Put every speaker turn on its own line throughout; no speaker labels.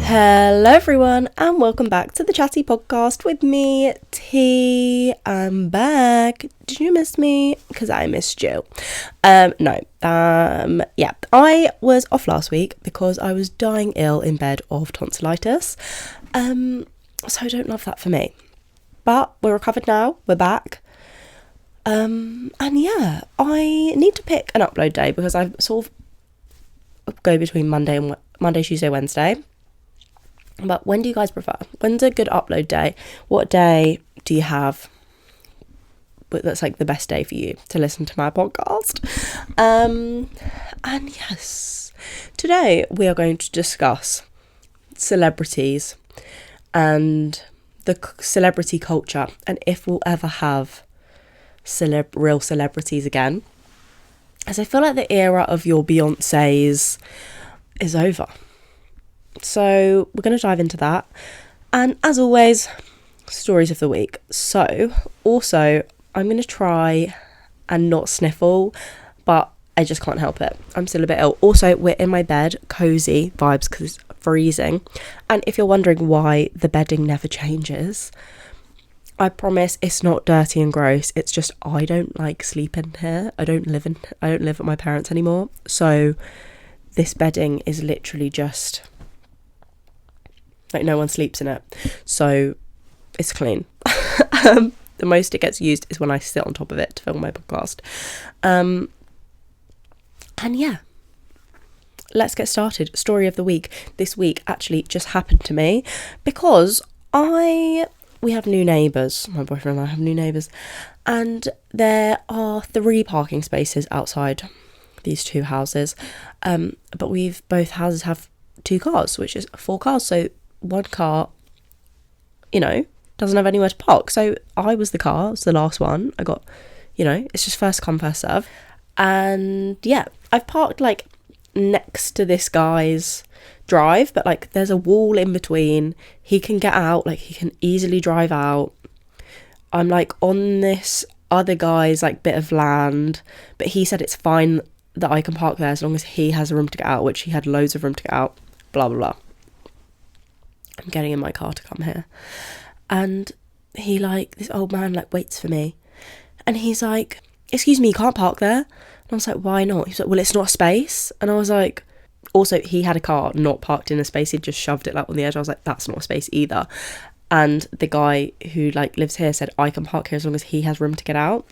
Hello everyone and welcome back to the Chatty Podcast with me, T. I'm back. Did you miss me? Because I missed you. No. I was off last week because I was dying ill in bed of tonsillitis. So I don't love that for me. But we're recovered now. We're back. I need to pick an upload day because I sort of go between Monday, Tuesday, Wednesday. But when do you guys prefer? When's a good upload day? What day do you have that's like the best day for you to listen to my podcast? And yes, today we are going to discuss celebrities and the celebrity culture and if we'll ever have real celebrities again. As I feel like the era of your Beyoncés is over. So we're going to dive into that. And as always, stories of the week. So also, I'm going to try and not sniffle, but I just can't help it. I'm still a bit ill. Also, we're in my bed, cozy vibes because it's freezing. And if you're wondering why the bedding never changes, I promise it's not dirty and gross. It's just I don't like sleeping here. I don't live at my parents' anymore. So this bedding is literally just like no one sleeps in it, so it's clean. The most it gets used is when I sit on top of it to film my podcast. And yeah, let's get started. Story of the week. This week actually just happened to me because we have new neighbours. My boyfriend and I have new neighbours, and there are 3 parking spaces outside these 2 houses. But both houses have 2 cars, which is 4 cars. So one car, doesn't have anywhere to park. So I was the car, it was the last one. I got, it's just first come, first serve. And yeah, I've parked like next to this guy's drive, but like there's a wall in between. He can get out, like he can easily drive out. I'm like on this other guy's like bit of land, but he said it's fine that I can park there as long as he has room to get out, which he had loads of room to get out, blah, blah, blah. I'm getting in my car to come here. And this old man waits for me. And he's like, excuse me, you can't park there. And I was like, why not? He's like, well, it's not a space. And I was like, also he had a car not parked in a space. He'd just shoved it on the edge. I was like, that's not a space either. And the guy who lives here said, I can park here as long as he has room to get out.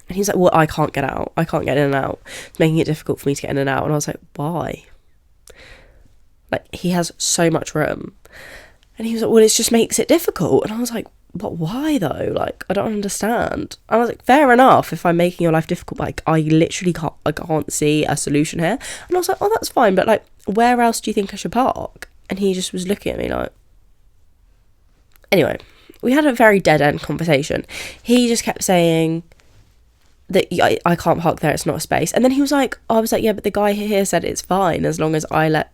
And he's like, well, I can't get out. I can't get in and out. It's making it difficult for me to get in and out. And I was like, why? He has so much room. And he was like, well, it just makes it difficult. And I was like, but why though? I don't understand. I was like, fair enough if I'm making your life difficult, but I literally can't see a solution here. And I was like, oh, that's fine. But where else do you think I should park? And he just was looking at me Anyway, we had a very dead-end conversation. He just kept saying that I can't park there, it's not a space. And then he was like, I was like, yeah, but the guy here said it's fine as long as I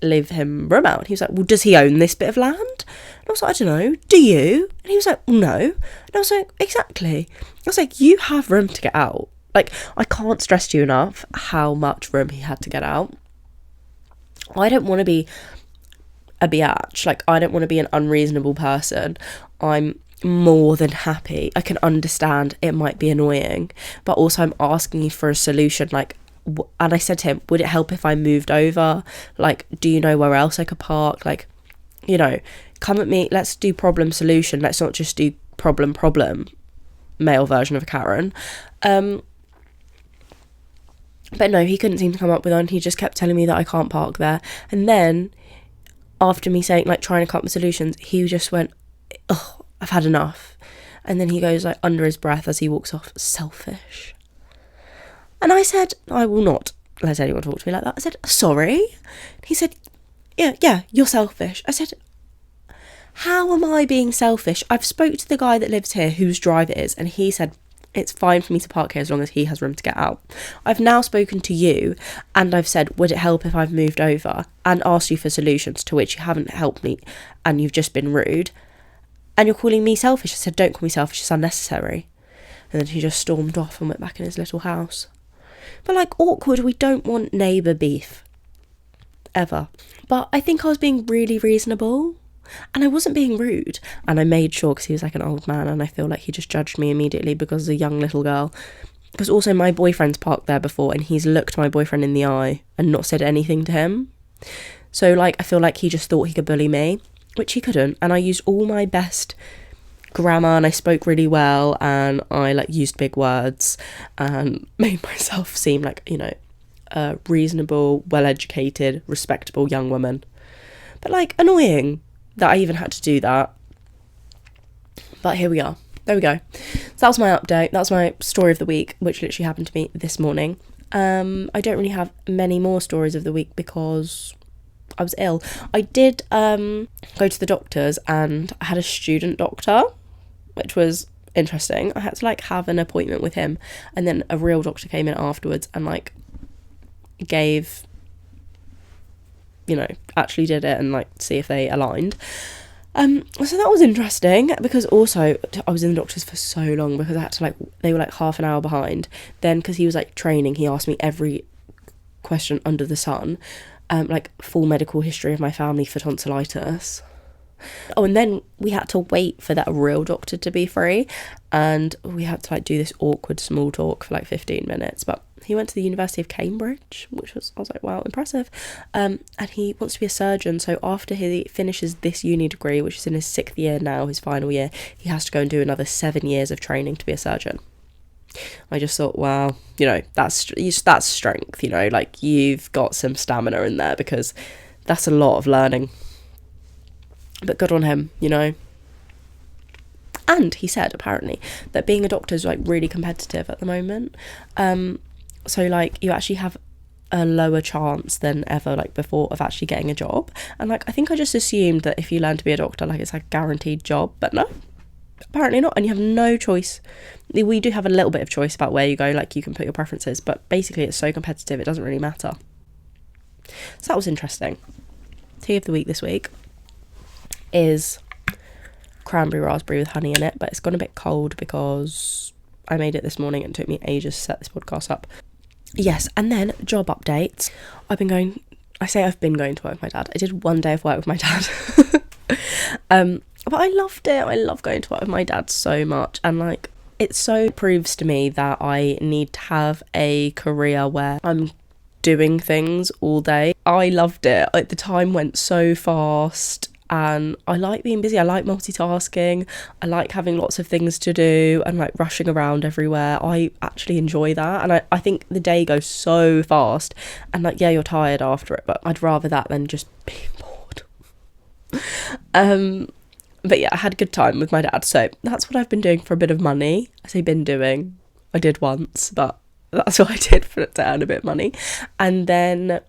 leave him room out. And he was like, well, does he own this bit of land? And I was like, I don't know, do you? And he was like, well, no. And I was like, exactly. I was like, you have room to get out. I can't stress to you enough how much room he had to get out. I don't want to be a biatch. I don't want to be an unreasonable person. I'm more than happy. I can understand it might be annoying, but also I'm asking you for a solution. And I said to him, would it help if I moved over? Do you know where else I could park? Come at me, let's do problem solution. Let's not just do problem, male version of a Karen. But no, he couldn't seem to come up with one. He just kept telling me that I can't park there. And then after me saying, trying to come up with solutions, he just went, oh, I've had enough. And then he goes under his breath as he walks off, selfish. And I said, I will not let anyone talk to me like that. I said, sorry. He said, yeah, you're selfish. I said, how am I being selfish? I've spoke to the guy that lives here whose drive it is, and he said, it's fine for me to park here as long as he has room to get out. I've now spoken to you, and I've said, would it help if I've moved over? And asked you for solutions, to which you haven't helped me, and you've just been rude. And you're calling me selfish. I said, don't call me selfish, it's unnecessary. And then he just stormed off and went back in his little house. But awkward, we don't want neighbour beef. ever. But I think I was being really reasonable. And I wasn't being rude. And I made sure, because he was like an old man, and I feel like he just judged me immediately because a young little girl. Because also my boyfriend's parked there before, and he's looked my boyfriend in the eye and not said anything to him. So like, I feel like he just thought he could bully me, which he couldn't. And I used all my best grammar, and I spoke really well, and I like used big words and made myself seem like, you know, a reasonable, well-educated, respectable young woman. But like, annoying that I even had to do that. But here we are. There we go. So that was my update. That's my story of the week, which literally happened to me this morning. I don't really have many more stories of the week because I was ill. I did go to the doctors, and I had a student doctor, which was interesting. I had to like have an appointment with him, and then a real doctor came in afterwards and like gave, you know, actually did it and like see if they aligned. So that was interesting, because also I was in the doctors for so long because I had to like, they were like half an hour behind. Then because he was like training, he asked me every question under the sun, like full medical history of my family for tonsillitis. Oh, and then we had to wait for that real doctor to be free, and we had to like do this awkward small talk for like 15 minutes. But he went to the University of Cambridge, which was, I was like, wow, impressive. And he wants to be a surgeon. So after he finishes this uni degree, which is in his 6th year now, his final year, he has to go and do another 7 years of training to be a surgeon. I just thought, wow, you know, that's strength, you know, like you've got some stamina in there, because that's a lot of learning. But good on him, you know. And he said, apparently, that being a doctor is like really competitive at the moment. So like you actually have a lower chance than ever like before of actually getting a job. And like, I think I just assumed that if you learn to be a doctor, like it's like a guaranteed job, but no, apparently not. And you have no choice. We do have a little bit of choice about where you go, like you can put your preferences, but basically it's so competitive it doesn't really matter. So that was interesting. Tea of the week this week is cranberry raspberry with honey in it, but it's gone a bit cold because I made it this morning and it took me ages to set this podcast up. Yes, and then job updates. I've been going to work with my dad. I did 1 day of work with my dad. But I loved it. I love going to work with my dad so much, and like it so proves to me that I need to have a career where I'm doing things all day. I loved it. Like the time went so fast. And I like being busy. I like multitasking. I like having lots of things to do and like rushing around everywhere. I actually enjoy that. And I think the day goes so fast. And like, yeah, you're tired after it, but I'd rather that than just being bored. But yeah, I had a good time with my dad. So that's what I've been doing for a bit of money. I say been doing. I did once, but that's what I did for it to earn a bit of money. And then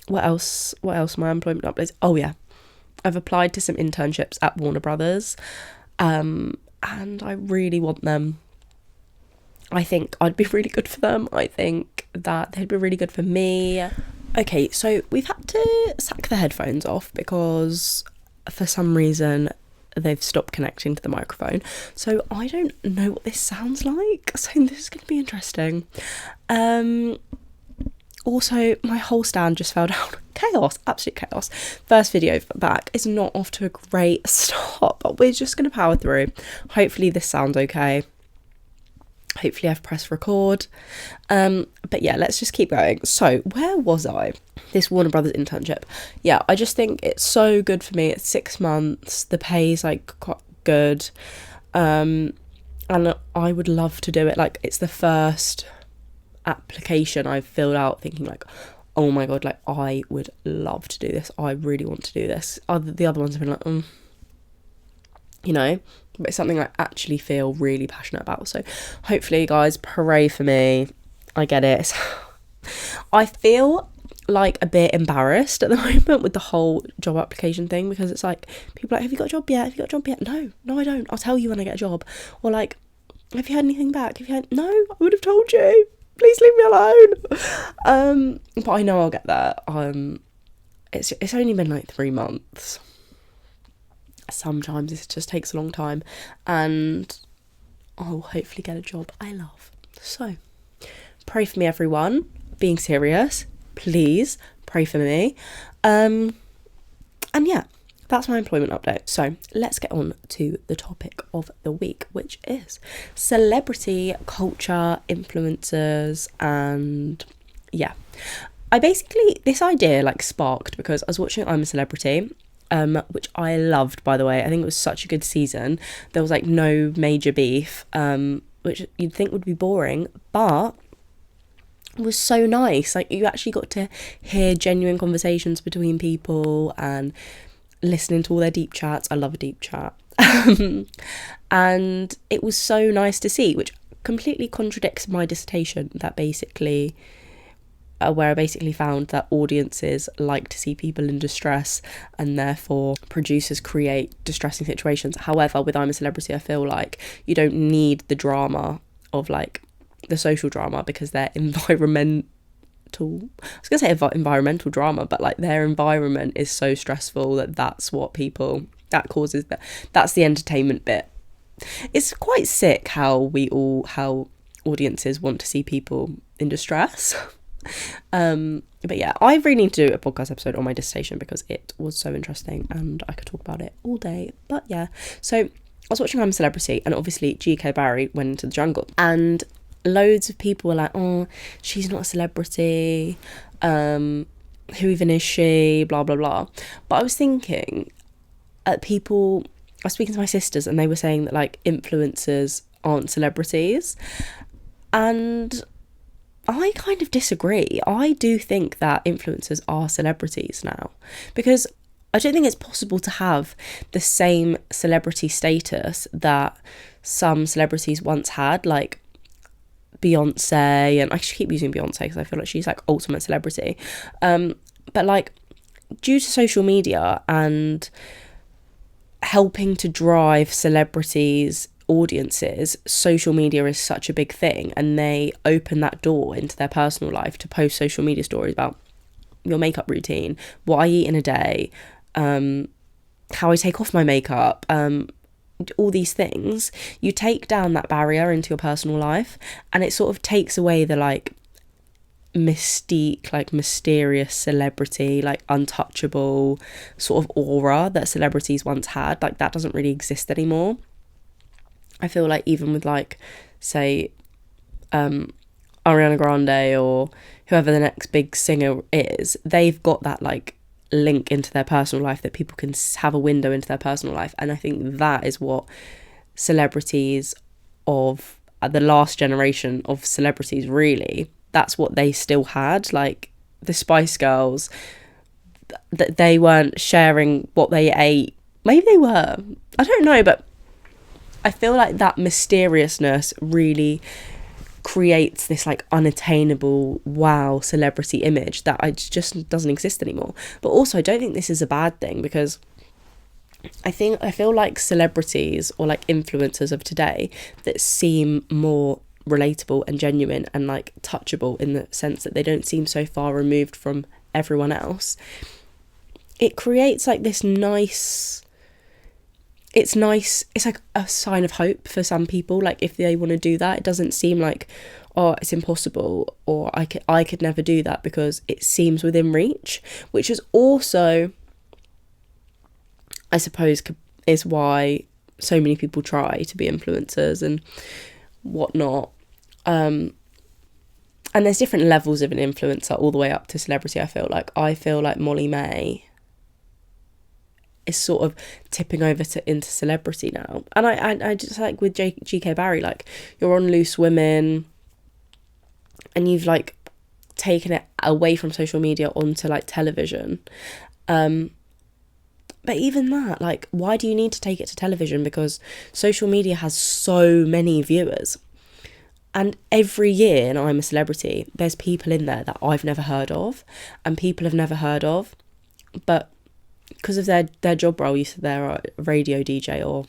what else? My employment updates. Oh yeah. I've applied to some internships at Warner Brothers, and I really want them. I think I'd be really good for them. I think that they'd be really good for me. Okay, so we've had to sack the headphones off because for some reason they've stopped connecting to the microphone. So I don't know what this sounds like. So this is going to be interesting. Also, my whole stand just fell down. Chaos, absolute chaos. First video back is not off to a great start, but we're just going to power through. Hopefully this sounds okay. Hopefully I've pressed record. But yeah, let's just keep going. So where was I? This Warner Brothers internship. Yeah, I just think it's so good for me. It's 6 months. The pay's like quite good. And I would love to do it. Like it's the first application I've filled out thinking like, oh my god, like I would love to do this. I really want to do this. The other ones have been like, you know, but it's something I actually feel really passionate about. So hopefully, guys, pray for me. I get it. I feel like a bit embarrassed at the moment with the whole job application thing, because it's like people are like, have you got a job yet? Have you got a job yet? No, I don't. I'll tell you when I get a job. Or like, have you had anything back? No, I would have told you. Please leave me alone. But I know I'll get there. It's only been like 3 months. Sometimes it just takes a long time, and I'll hopefully get a job I love. So pray for me, everyone. Being serious, please pray for me. And yeah, that's my employment update. So let's get on to the topic of the week, which is celebrity culture, influencers, and yeah. This idea like sparked because I was watching I'm a Celebrity, which I loved, by the way. I think it was such a good season. There was like no major beef, which you'd think would be boring, but it was so nice. Like, you actually got to hear genuine conversations between people and listening to all their deep chats. I love a deep chat. And it was so nice to see, which completely contradicts my dissertation that basically where I basically found that audiences like to see people in distress and therefore producers create distressing situations. However, with I'm a Celebrity, I feel like you don't need the drama of like the social drama because they're environmental drama, but like their environment is so stressful that's the entertainment bit. It's quite sick how audiences want to see people in distress. But yeah, I really need to do a podcast episode on my dissertation because it was so interesting and I could talk about it all day. But yeah, so I was watching I'm a Celebrity and obviously GK Barry went into the jungle and loads of people were like, oh, she's not a celebrity, who even is she, blah blah blah. But I was thinking, I was speaking to my sisters and they were saying that like influencers aren't celebrities, and I kind of disagree. I do think that influencers are celebrities now, because I don't think it's possible to have the same celebrity status that some celebrities once had, like Beyonce, and I should keep using Beyonce because I feel like she's like ultimate celebrity. But like, due to social media and helping to drive celebrities' audiences, social media is such a big thing, and they open that door into their personal life to post social media stories about your makeup routine, what I eat in a day, how I take off my makeup, all these things. You take down that barrier into your personal life and it sort of takes away the like mystique, like mysterious celebrity, like untouchable sort of aura that celebrities once had. Like, that doesn't really exist anymore. I feel like even with like, say, Ariana Grande or whoever the next big singer is, they've got that like link into their personal life that people can have a window into their personal life. And I think that is what celebrities of the last generation of celebrities, really, that's what they still had. Like the Spice Girls, that they weren't sharing what they ate. Maybe they were, I don't know, but I feel like that mysteriousness really creates this like unattainable wow celebrity image that just doesn't exist anymore. But also, I don't think this is a bad thing, because I feel like celebrities or like influencers of today that seem more relatable and genuine and like touchable, in the sense that they don't seem so far removed from everyone else, it creates like this nice, it's like a sign of hope for some people. Like, if they want to do that, it doesn't seem like, oh, it's impossible, or I could never do that, because it seems within reach, which is also, I suppose, is why so many people try to be influencers and whatnot. And there's different levels of an influencer all the way up to celebrity. I feel like Molly May is sort of tipping over into celebrity now. And I just like with GK Barry, like, you're on Loose Women and you've like taken it away from social media onto like television. But even that, like, why do you need to take it to television? Because social media has so many viewers. And every year in I'm a Celebrity, there's people in there that I've never heard of and people have never heard of. But because of their job role, you said they're a radio DJ, or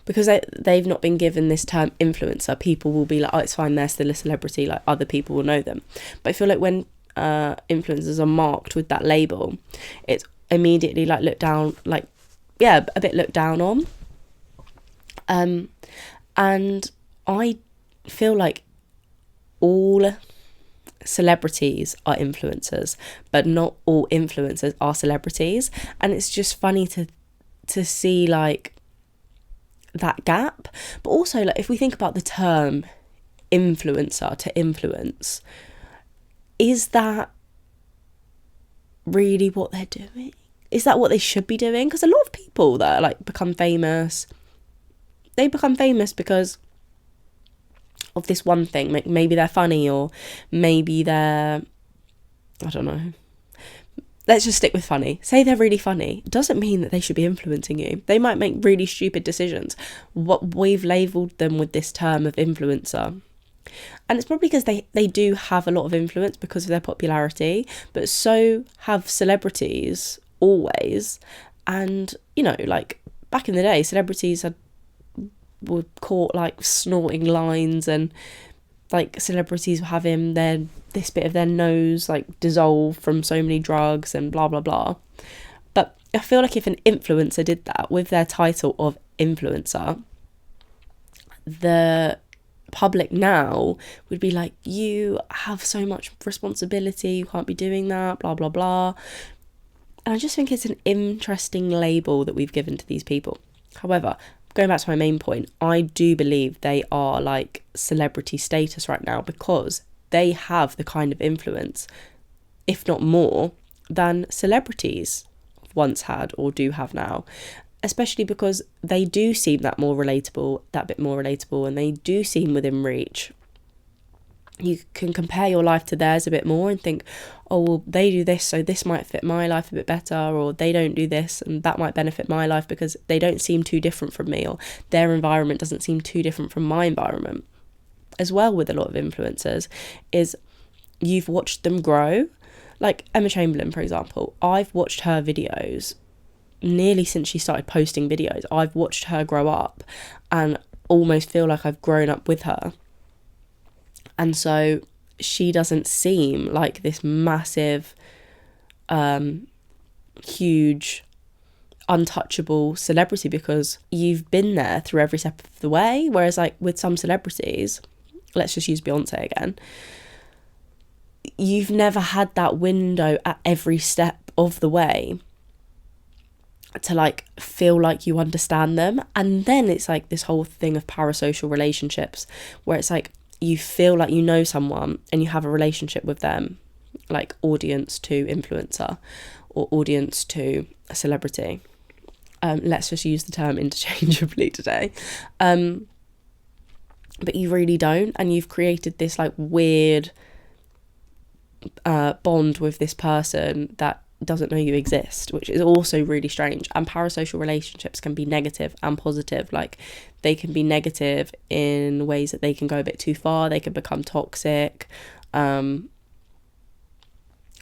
because they've not been given this term influencer, people will be like, oh, it's fine, they're still a celebrity, like other people will know them. But I feel like when influencers are marked with that label, it's immediately like looked down, like, yeah, a bit looked down on. And I feel like all celebrities are influencers, but not all influencers are celebrities. And it's just funny to see like that gap. But also, like, if we think about the term influencer, to influence, is that really what they're doing? Is that what they should be doing? Because a lot of people that like become famous, they become famous because of this one thing. Maybe they're funny, or maybe they're, I don't know, let's just stick with funny. Say they're really funny. Doesn't mean that they should be influencing you. They might make really stupid decisions. What we've labelled them with this term of influencer. And it's probably because they do have a lot of influence because of their popularity, but so have celebrities always. And, you know, like back in the day, celebrities were caught like snorting lines, and like celebrities were having this bit of their nose like dissolved from so many drugs and blah blah blah. But I feel like if an influencer did that with their title of influencer, the public now would be like, you have so much responsibility, you can't be doing that, blah blah blah. And I just think it's an interesting label that we've given to these people. However, going back to my main point, I do believe they are like celebrity status right now because they have the kind of influence, if not more, than celebrities once had or do have now. Especially because they do seem that bit more relatable, and they do seem within reach. You can compare your life to theirs a bit more and think, oh, well, they do this, so this might fit my life a bit better, or they don't do this and that might benefit my life because they don't seem too different from me, or their environment doesn't seem too different from my environment. As well with a lot of influencers is you've watched them grow. Like Emma Chamberlain, for example, I've watched her videos nearly since she started posting videos. I've watched her grow up and almost feel like I've grown up with her. And so she doesn't seem like this massive, huge, untouchable celebrity because you've been there through every step of the way. Whereas like with some celebrities, let's just use Beyonce again, you've never had that window at every step of the way to like feel like you understand them. And then it's like this whole thing of parasocial relationships where it's like you feel like you know someone and you have a relationship with them, like audience to influencer or audience to a celebrity. Let's just use the term interchangeably today. But you really don't, and you've created this like weird bond with this person that doesn't know you exist, which is also really strange. And parasocial relationships can be negative and positive. Like they can be negative in ways that they can go a bit too far, they can become toxic.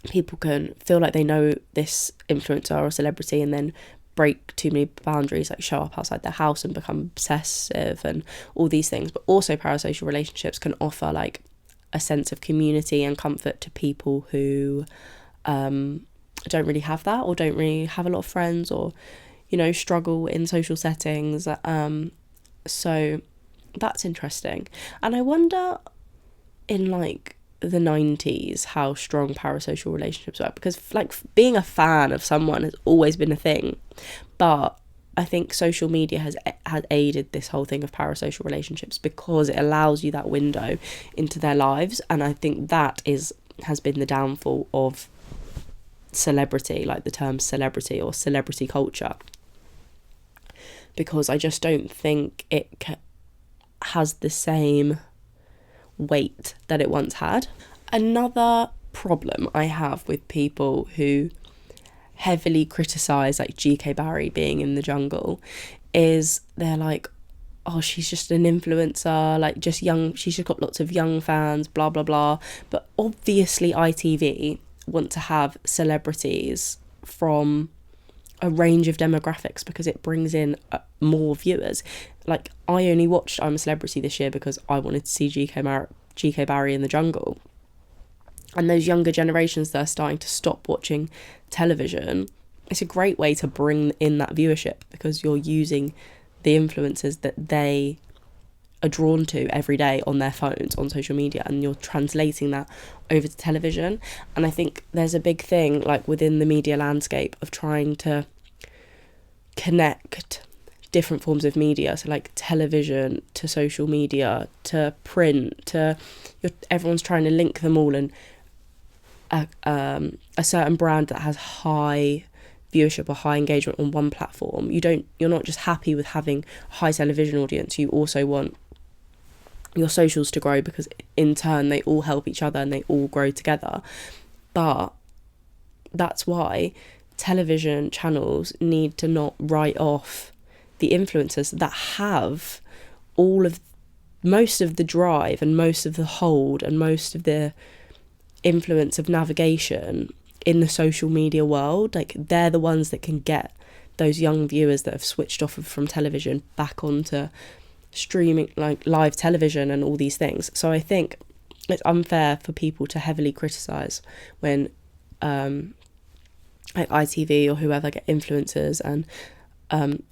People can feel like they know this influencer or celebrity and then break too many boundaries, like show up outside their house and become obsessive and all these things. But also parasocial relationships can offer like a sense of community and comfort to people who don't really have that, or don't really have a lot of friends, or, you know, struggle in social settings. So that's interesting. And I wonder in like the 90s how strong parasocial relationships were, because like being a fan of someone has always been a thing, but I think social media has aided this whole thing of parasocial relationships because it allows you that window into their lives. And I think that has been the downfall of celebrity, like the term celebrity or celebrity culture, because I just don't think it has the same weight that it once had. Another problem I have with people who heavily criticise like GK Barry being in the jungle is they're like, oh, she's just an influencer, like just young, she's just got lots of young fans, blah blah blah. But obviously ITV want to have celebrities from a range of demographics because it brings in more viewers. Like I only watched I'm a Celebrity this year because I wanted to see GK Barry in the jungle. And those younger generations that are starting to stop watching television, it's a great way to bring in that viewership because you're using the influencers that they are drawn to every day on their phones, on social media, and you're translating that over to television. And I think there's a big thing, like, within the media landscape of trying to connect different forms of media, so like television to social media to print to everyone's trying to link them all, and a certain brand that has high viewership or high engagement on one platform, you're not just happy with having a high television audience, you also want your socials to grow, because in turn they all help each other and they all grow together. But that's why television channels need to not write off the influencers that have most of the drive and most of the hold and most of the influence of navigation in the social media world. Like, they're the ones that can get those young viewers that have switched off from television back onto streaming, like live television and all these things. So I think it's unfair for people to heavily criticize when like ITV or whoever get influencers and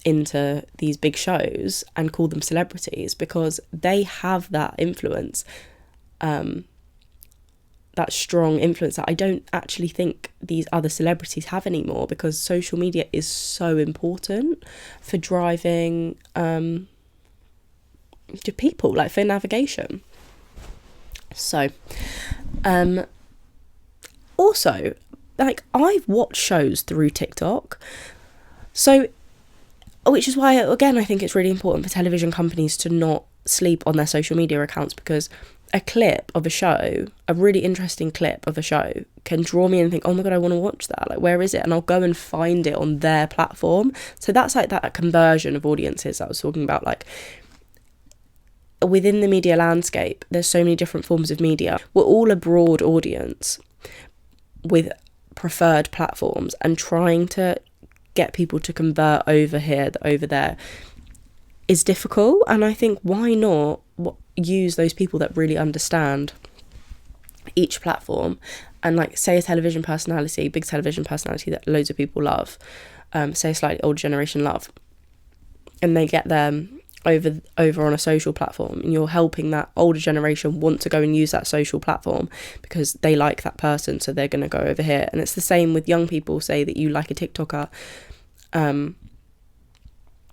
into these big shows and call them celebrities, because they have that influence, that strong influence that I don't actually think these other celebrities have anymore, because social media is so important for driving to people, like for navigation. So also, like, I've watched shows through TikTok, so, which is why, again, I think it's really important for television companies to not sleep on their social media accounts, because a clip of a show, a really interesting clip of a show, can draw me and think, oh my God, I want to watch that. Like, where is it? And I'll go and find it on their platform. So that's like that conversion of audiences that I was talking about. Like, within the media landscape, there's so many different forms of media. We're all a broad audience with preferred platforms, and trying to get people to convert over here, over there, is difficult. And I think, why not use those people that really understand each platform, and like, say a television personality, big television personality that loads of people love, say a slightly older generation love, and they get them over on a social platform, and you're helping that older generation want to go and use that social platform because they like that person, so they're going to go over here. And it's the same with young people. Say that you like a TikToker,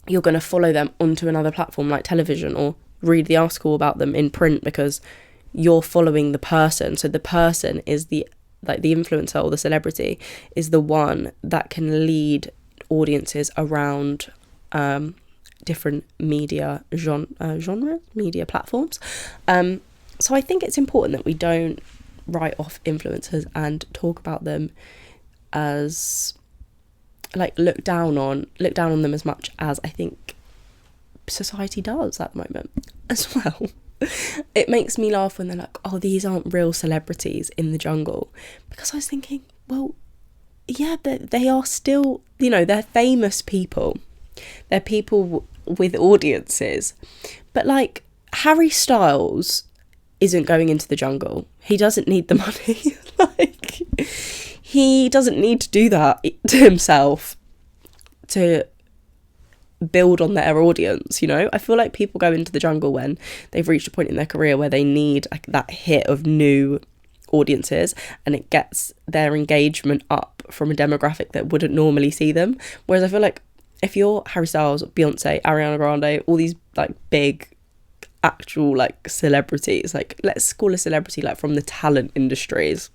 you're going to follow them onto another platform like television, or read the article about them in print, because you're following the person. So the person is the influencer or the celebrity is the one that can lead audiences around different media genres, media platforms. So I think it's important that we don't write off influencers and talk about them as, like, look down on them as much as I think society does at the moment as well. It makes me laugh when they're like, oh, these aren't real celebrities in the jungle, because I was thinking, well, yeah, but they are still, they're famous people, they're people with audiences. But like, Harry Styles isn't going into the jungle. He doesn't need the money. Like, he doesn't need to do that to himself to build on their audience. I feel like people go into the jungle when they've reached a point in their career where they need, like, that hit of new audiences, and it gets their engagement up from a demographic that wouldn't normally see them. Whereas I feel like if you're Harry Styles, Beyonce, Ariana Grande, all these like big actual like celebrities, like, let's call a celebrity like from the talent industries,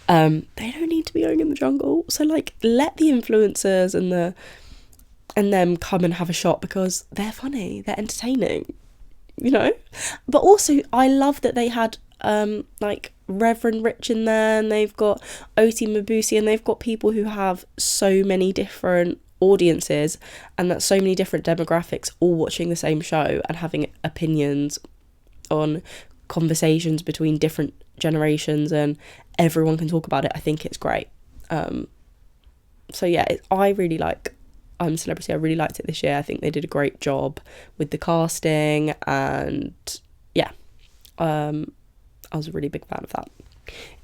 they don't need to be going in the jungle. So like, let the influencers and them come and have a shot, because they're funny, they're entertaining, But also, I love that they had like Reverend Rich in there, and they've got Oti Mabuse, and they've got people who have so many different audiences, and that's so many different demographics all watching the same show and having opinions on conversations between different generations, and everyone can talk about it. I think it's great. So yeah, I really like Celebrity. I really liked it this year. I think they did a great job with the casting, and yeah, I was a really big fan of that.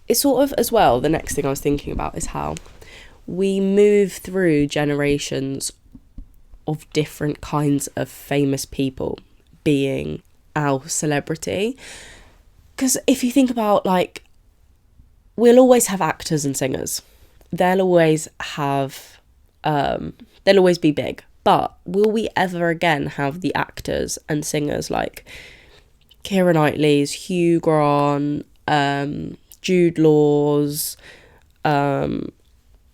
It's sort of, as well, the next thing I was thinking about is how we move through generations of different kinds of famous people being our celebrity. Because if you think about, like, we'll always have actors and singers. They'll always be big. But will we ever again have the actors and singers like Keira Knightley's, Hugh Grant, Jude Law's,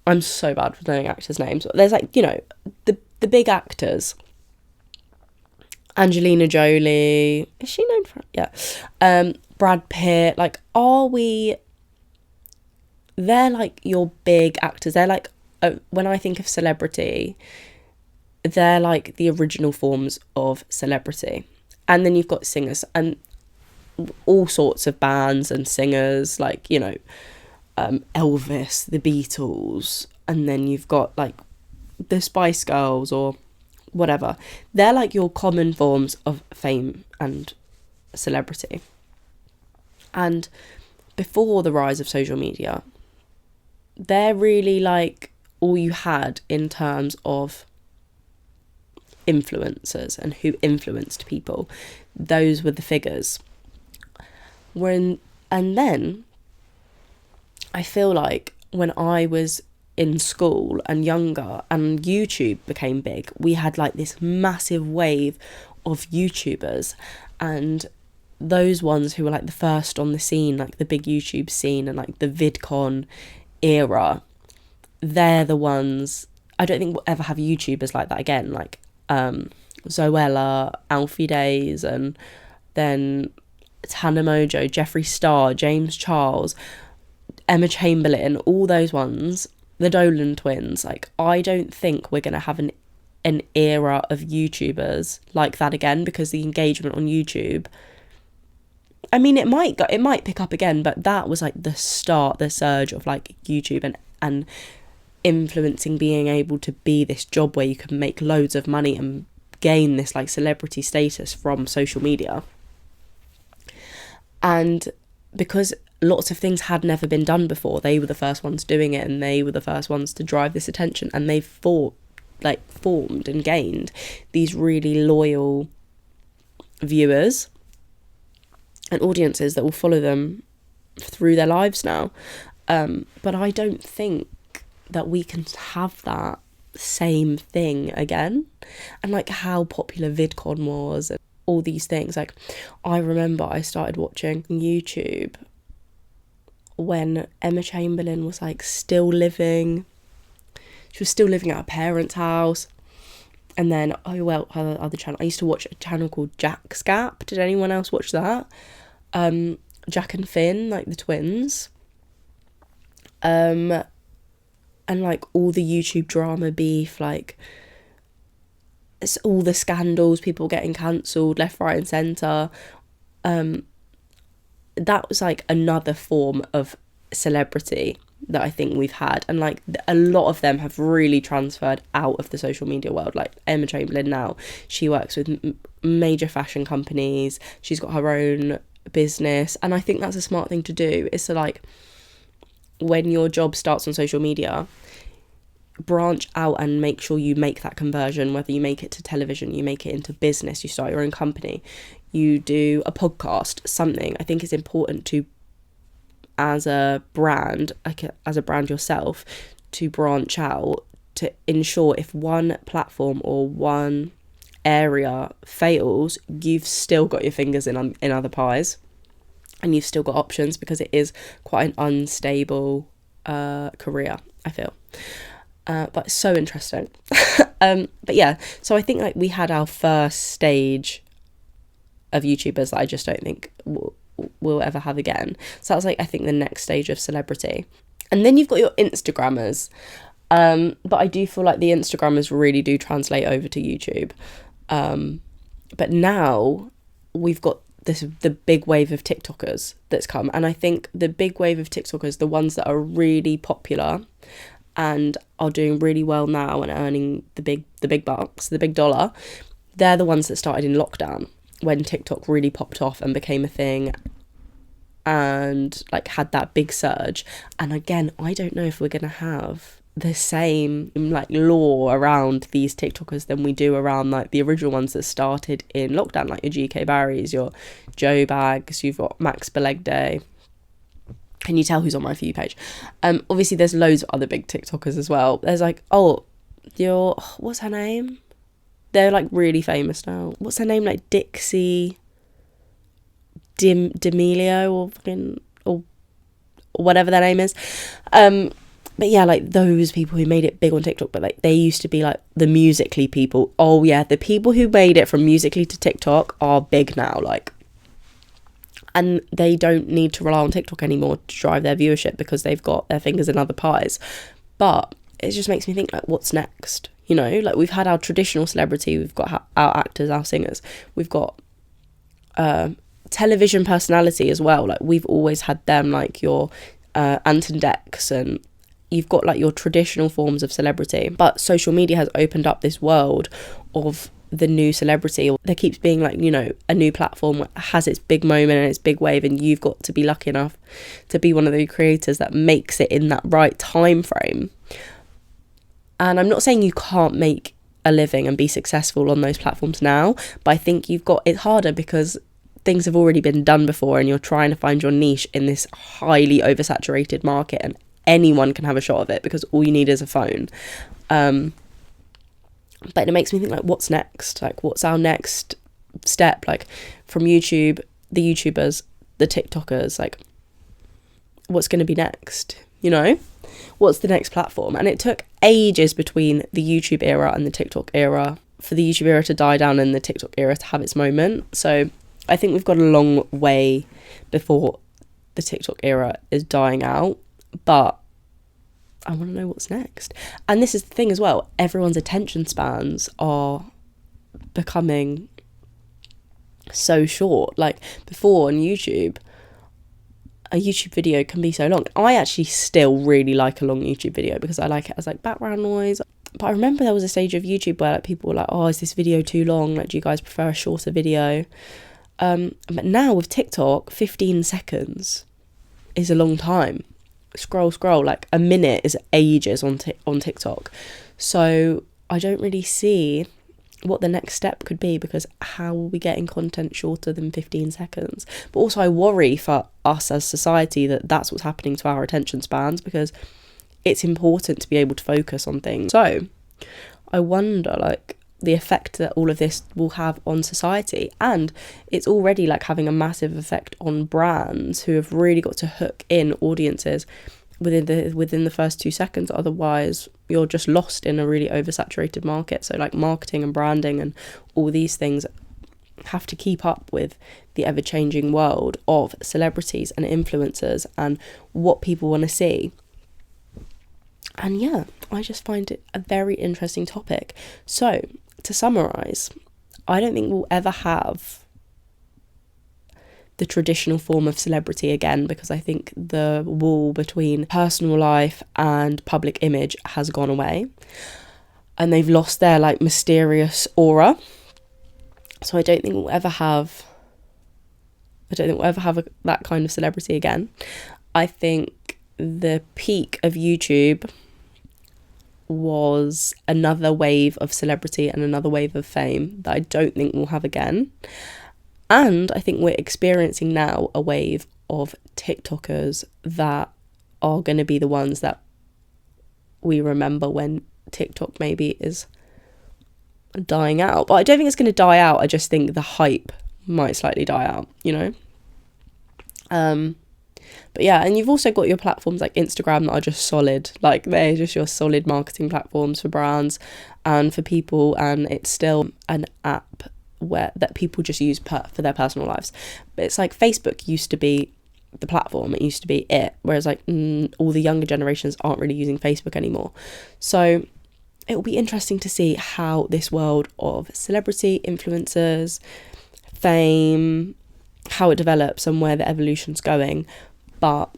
I'm so bad with knowing actors' names. There's, like, you know, the big actors. Angelina Jolie. Is she known for... Yeah. Brad Pitt. Like, are we... They're, like, your big actors. They're, like... when I think of celebrity, they're, like, the original forms of celebrity. And then you've got singers and all sorts of bands and singers, like, you know... Elvis, the Beatles, and then you've got like the Spice Girls or whatever. They're like your common forms of fame and celebrity. And before the rise of social media, they're really like all you had in terms of influencers and who influenced people. Those were the figures. And then I feel like when I was in school and younger and YouTube became big, we had like this massive wave of YouTubers, and those ones who were like the first on the scene, like the big YouTube scene and like the VidCon era, they're the ones. I don't think we'll ever have YouTubers like that again, like Zoella, Alfie Days, and then Tana Mojo, Jeffree Star, James Charles, Emma Chamberlain, all those ones, the Dolan twins. Like, I don't think we're going to have an era of YouTubers like that again, because the engagement on YouTube, I mean, it might pick up again, but that was like the surge of like YouTube and influencing, being able to be this job where you can make loads of money and gain this like celebrity status from social media. And because lots of things had never been done before, they were the first ones doing it, and they were the first ones to drive this attention, and they formed and gained these really loyal viewers and audiences that will follow them through their lives now. But I don't think that we can have that same thing again. And like how popular VidCon was and all these things. Like, I remember I started watching YouTube when Emma Chamberlain was like still living. She was still living at her parents' house. And then, her other channel, I used to watch a channel called Jack's Gap. Did anyone else watch that? Jack and Finn, like the twins. And like all the YouTube drama beef, like it's all the scandals, people getting cancelled left, right and centre. That was like another form of celebrity that I think we've had, and like a lot of them have really transferred out of the social media world. Like Emma Chamberlain now, she works with major fashion companies, she's got her own business, and I think that's a smart thing to do, is to like, when your job starts on social media, branch out and make sure you make that conversion, whether you make it to television, you make it into business, you start your own company, you do a podcast, something. I think it's important to, as a brand yourself, to branch out, to ensure if one platform or one area fails, you've still got your fingers in other pies, and you've still got options, because it is quite an unstable career, I feel. But it's so interesting. But yeah, so I think like we had our first stage of YouTubers that I just don't think we'll ever have again. So that was like, I think, the next stage of celebrity. And then you've got your Instagrammers. But I do feel like the Instagrammers really do translate over to YouTube. But now we've got the big wave of TikTokers that's come. And I think the big wave of TikTokers, the ones that are really popular and are doing really well now and earning the big bucks, the big dollar, they're the ones that started in lockdown, when TikTok really popped off and became a thing and like had that big surge. And again, I don't know if we're going to have the same like law around these TikTokers than we do around like the original ones that started in lockdown, like your GK Barrys, your Joe Bags, you've got Max Belegday. Can you tell who's on my For You page? Obviously there's loads of other big TikTokers as well. There's like, what's her name? They're like really famous now. What's her name? Like Dixie D'Amelio or whatever their name is. But yeah, like those people who made it big on TikTok, but like they used to be like the Musical.ly people. Oh yeah, the people who made it from Musical.ly to TikTok are big now, like, and they don't need to rely on TikTok anymore to drive their viewership because they've got their fingers in other pies. But it just makes me think, like, what's next? You know, like we've had our traditional celebrity, we've got our actors, our singers, we've got television personality as well. Like we've always had them, like your Anton Dex, and you've got like your traditional forms of celebrity. But social media has opened up this world of the new celebrity. There keeps being like, you know, a new platform that has its big moment and its big wave, and you've got to be lucky enough to be one of the creators that makes it in that right time frame. And I'm not saying you can't make a living and be successful on those platforms now, but I think it's harder because things have already been done before and you're trying to find your niche in this highly oversaturated market, and anyone can have a shot of it because all you need is a phone. But it makes me think, like, what's next? Like, what's our next step? Like, from YouTube, the YouTubers, the TikTokers, like, what's going to be next? You know? What's the next platform? And it took ages between the YouTube era and the TikTok era for the YouTube era to die down and the TikTok era to have its moment. So I think we've got a long way before the TikTok era is dying out. But I want to know what's next. And this is the thing as well. Everyone's attention spans are becoming so short. Like before on YouTube, a YouTube video can be so long. I actually still really like a long YouTube video because I like it as like background noise. But I remember there was a stage of YouTube where like people were like, oh, is this video too long? Like, do you guys prefer a shorter video? But now with TikTok, 15 seconds is a long time. Scroll, like a minute is ages on TikTok. So I don't really see what the next step could be, because how are we getting content shorter than 15 seconds? But also I worry for us as society that that's what's happening to our attention spans, because it's important to be able to focus on things. So I wonder, like, the effect that all of this will have on society. And it's already like having a massive effect on brands who have really got to hook in audiences within the first 2 seconds. Otherwise you're just lost in a really oversaturated market. So like marketing and branding and all these things have to keep up with the ever-changing world of celebrities and influencers and what people want to see. And yeah, I just find it a very interesting topic. So to summarise, I don't think we'll ever have the traditional form of celebrity again, because I think the wall between personal life and public image has gone away and they've lost their like mysterious aura. So I don't think we'll ever have that kind of celebrity again. I think the peak of YouTube was another wave of celebrity and another wave of fame that I don't think we'll have again. And I think we're experiencing now a wave of TikTokers that are going to be the ones that we remember when TikTok maybe is dying out. But I don't think it's going to die out. I just think the hype might slightly die out, you know? But yeah, and you've also got your platforms like Instagram that are just solid. Like, they're just your solid marketing platforms for brands and for people, and it's still an app that people just use for their personal lives. But it's like Facebook used to be the platform, it used to be it, whereas like all the younger generations aren't really using Facebook anymore. So it will be interesting to see how this world of celebrity, influencers, fame, how it develops and where the evolution's going. But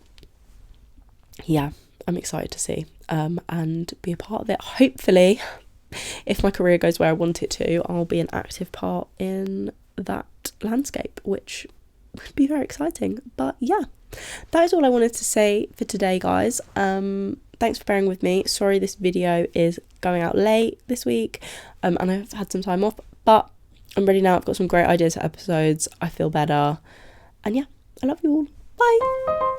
yeah, I'm excited to see and be a part of it. Hopefully, if my career goes where I want it to, I'll be an active part in that landscape, which would be very exciting. But yeah, that is all I wanted to say for today, guys. thanks for bearing with me. Sorry this video is going out late this week, and I've had some time off, but I'm ready now. I've got some great ideas for episodes. I feel better, and yeah, I love you all. Bye.